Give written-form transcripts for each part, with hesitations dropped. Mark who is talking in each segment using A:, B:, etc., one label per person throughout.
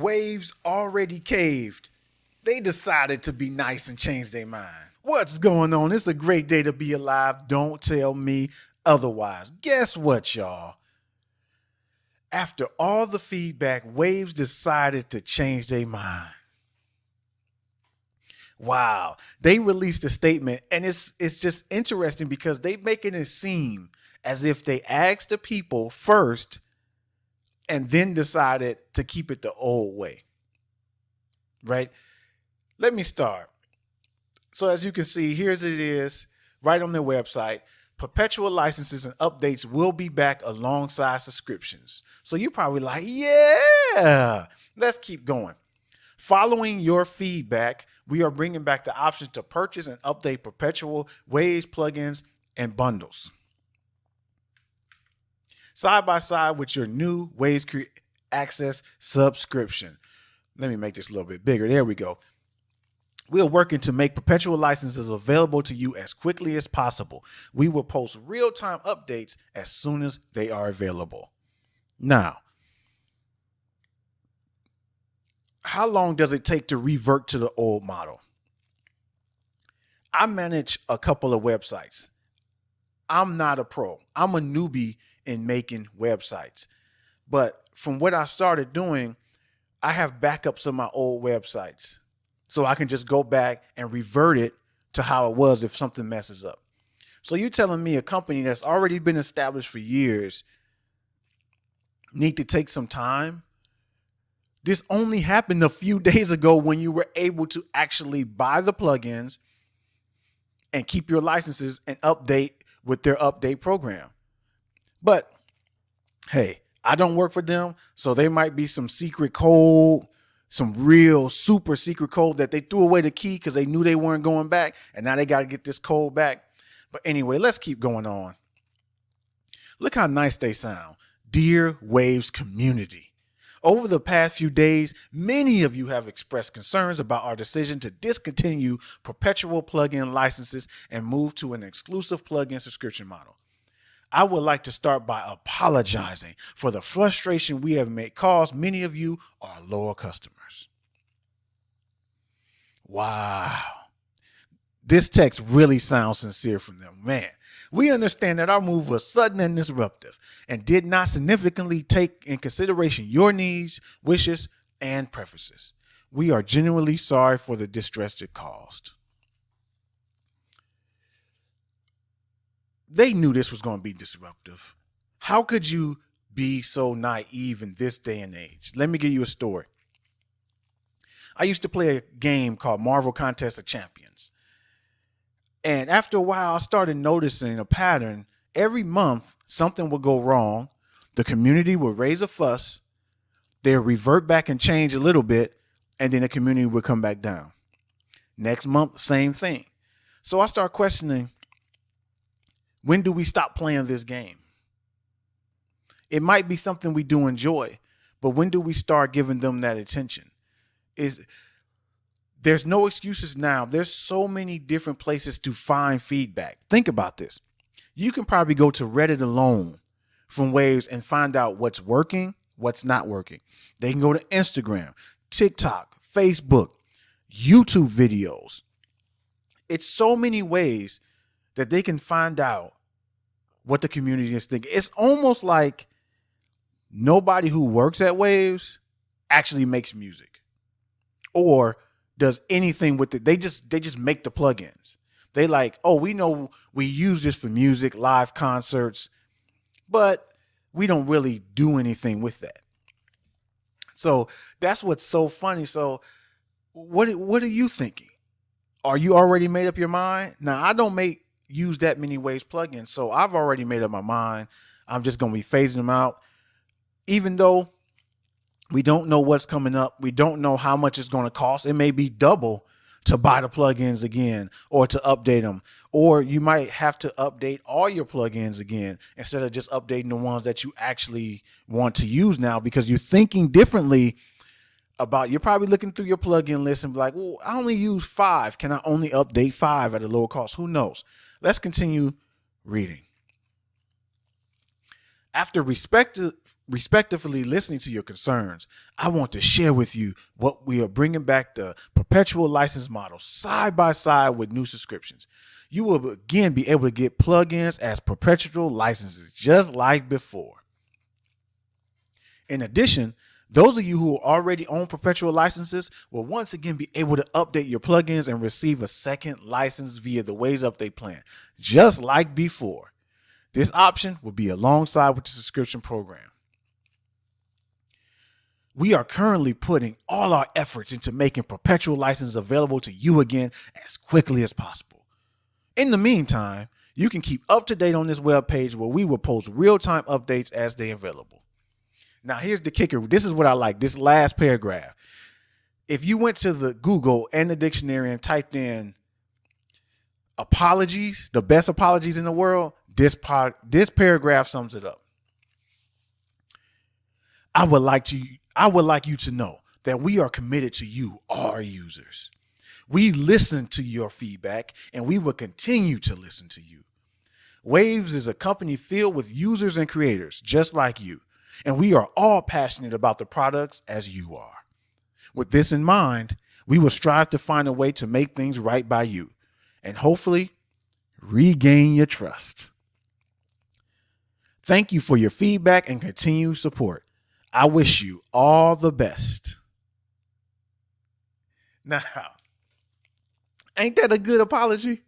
A: Waves already caved. They decided to be nice and change their mind. What's going on? It's a great day to be alive. Don't tell me otherwise. Guess what, y'all? After all the feedback, Waves decided to change their mind. Wow. They released a statement, and it's just interesting because they making it seem as if they asked the people first and then decided to keep it the old way. Right? Let me start. So as you can see, here's it is right on their website. Perpetual licenses and updates will be back alongside subscriptions. So you're probably like, yeah, let's keep going. Following your feedback, we are bringing back the option to purchase and update Perpetual Waves plugins and bundles. Side by side with your new Waves Access subscription. Let me make this a little bit bigger. There we go. We are working to make Perpetual licenses available to you as quickly as possible. We will post real-time updates as soon as they are available. Now, how long does it take to revert to the old model? I manage a couple of websites. I'm not a pro. I'm a newbie in making websites. But from what I started doing, I have backups of my old websites. So I can just go back and revert it to how it was if something messes up. So you're telling me a company that's already been established for years need to take some time? This only happened a few days ago when you were able to actually buy the plugins and keep your licenses and update with their update program. But hey, I don't work for them, so there might be some secret code, some real super secret code that they threw away the key because they knew they weren't going back, and now they got to get this code back. But anyway, let's keep going on. Look how nice they sound. Dear Waves community. Over the past few days, many of you have expressed concerns about our decision to discontinue Perpetual plugin licenses and move to an exclusive plugin subscription model. I would like to start by apologizing for the frustration we have caused many of you, our loyal customers. Wow. This text really sounds sincere from them. Man, we understand that our move was sudden and disruptive and did not significantly take in consideration your needs, wishes, and preferences. We are genuinely sorry for the distress it caused. They knew this was going to be disruptive. How could you be so naive in this day and age? Let me give you a story. I used to play a game called Marvel Contest of Champions. And after a while, I started noticing a pattern. Every month, something would go wrong. The community would raise a fuss. They'd revert back and change a little bit. And then the community would come back down. Next month, same thing. So I started questioning, when do we stop playing this game? It might be something we do enjoy, but when do we start giving them that attention? There's no excuses now. There's so many different places to find feedback. Think about this. You can probably go to Reddit alone from Waves and find out what's working, what's not working. They can go to Instagram, TikTok, Facebook, YouTube videos. It's so many ways that they can find out what the community is thinking. It's almost like nobody who works at Waves actually makes music or does anything with it. They just make the plugins. They like, oh, we know we use this for music, live concerts, but we don't really do anything with that. So that's what's so funny. So what are you thinking? Are you already made up your mind? Now, I don't use that many Waves plugins, so I've already made up my mind. I'm just going to be phasing them out. Even though we don't know what's coming up, we don't know how much it's going to cost. It may be double to buy the plugins again or to update them. Or you might have to update all your plugins again instead of just updating the ones that you actually want to use now because you're thinking differently about, you're probably looking through your plugin list and be like, well, I only use 5. Can I only update 5 at a lower cost? Who knows? Let's continue reading. After respectively listening to your concerns, I want to share with you what we are bringing back the perpetual license model side by side with new subscriptions. You will again be able to get plugins as perpetual licenses just like before. In addition, those of you who already own perpetual licenses will once again be able to update your plugins and receive a second license via the Waves Update plan, just like before. This option will be alongside with the subscription program. We are currently putting all our efforts into making perpetual licenses available to you again as quickly as possible. In the meantime, you can keep up to date on this webpage where we will post real-time updates as they're available. Now, here's the kicker. This is what I like, this last paragraph. If you went to the Google and the dictionary and typed in apologies, the best apologies in the world, this paragraph sums it up. I would like you to know that we are committed to you, our users. We listen to your feedback and we will continue to listen to you. Waves is a company filled with users and creators just like you, and we are all passionate about the products as you are. With this in mind, we will strive to find a way to make things right by you and hopefully regain your trust. Thank you for your feedback and continued support. I wish you all the best. Now, ain't that a good apology?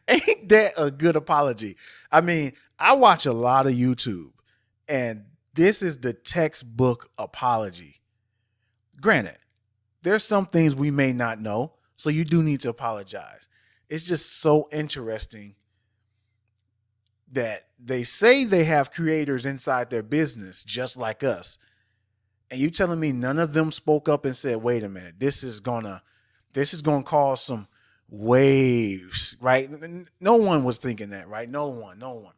A: Ain't that a good apology? I mean, I watch a lot of YouTube, and this is the textbook apology. Granted, there's some things we may not know, so you do need to apologize. It's just so interesting that they say they have creators inside their business just like us. And you telling me none of them spoke up and said, wait a minute, this is gonna cause some waves, right? No one was thinking that, right? No one.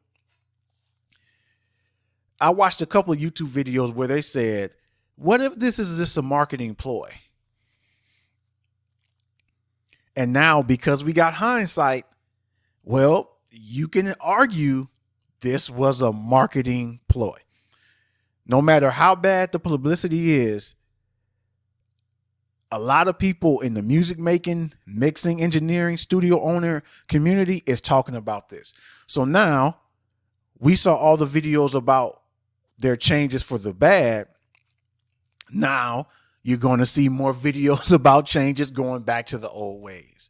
A: I watched a couple of YouTube videos where they said, what if this is just a marketing ploy? And now, because we got hindsight, well, you can argue this was a marketing ploy. No matter how bad the publicity is, a lot of people in the music making, mixing, engineering, studio owner community is talking about this. So now we saw all the videos about their changes for the bad. Now you're going to see more videos about changes going back to the old ways.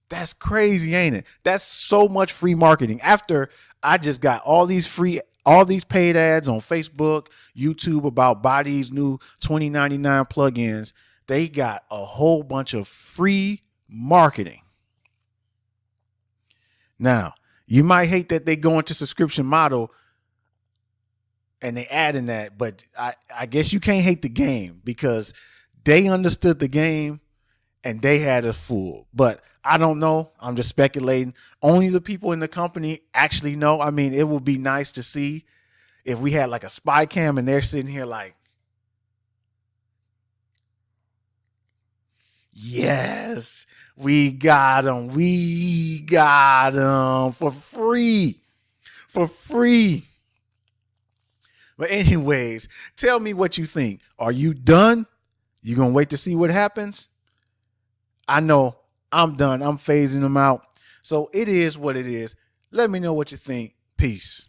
A: That's crazy, ain't it? That's so much free marketing. After I just got all these paid ads on Facebook, YouTube about buy these new $20.99 plugins, they got a whole bunch of free marketing. Now, you might hate that they go into subscription model and they add in that, but I guess you can't hate the game because they understood the game and they had us fooled. But I don't know. I'm just speculating. Only the people in the company actually know. I mean, it would be nice to see if we had like a spy cam and they're sitting here like, yes, we got them. We got them for free. But anyways, tell me what you think. Are you done? You going to wait to see what happens? I know I'm done. I'm phasing them out. So it is what it is. Let me know what you think. Peace.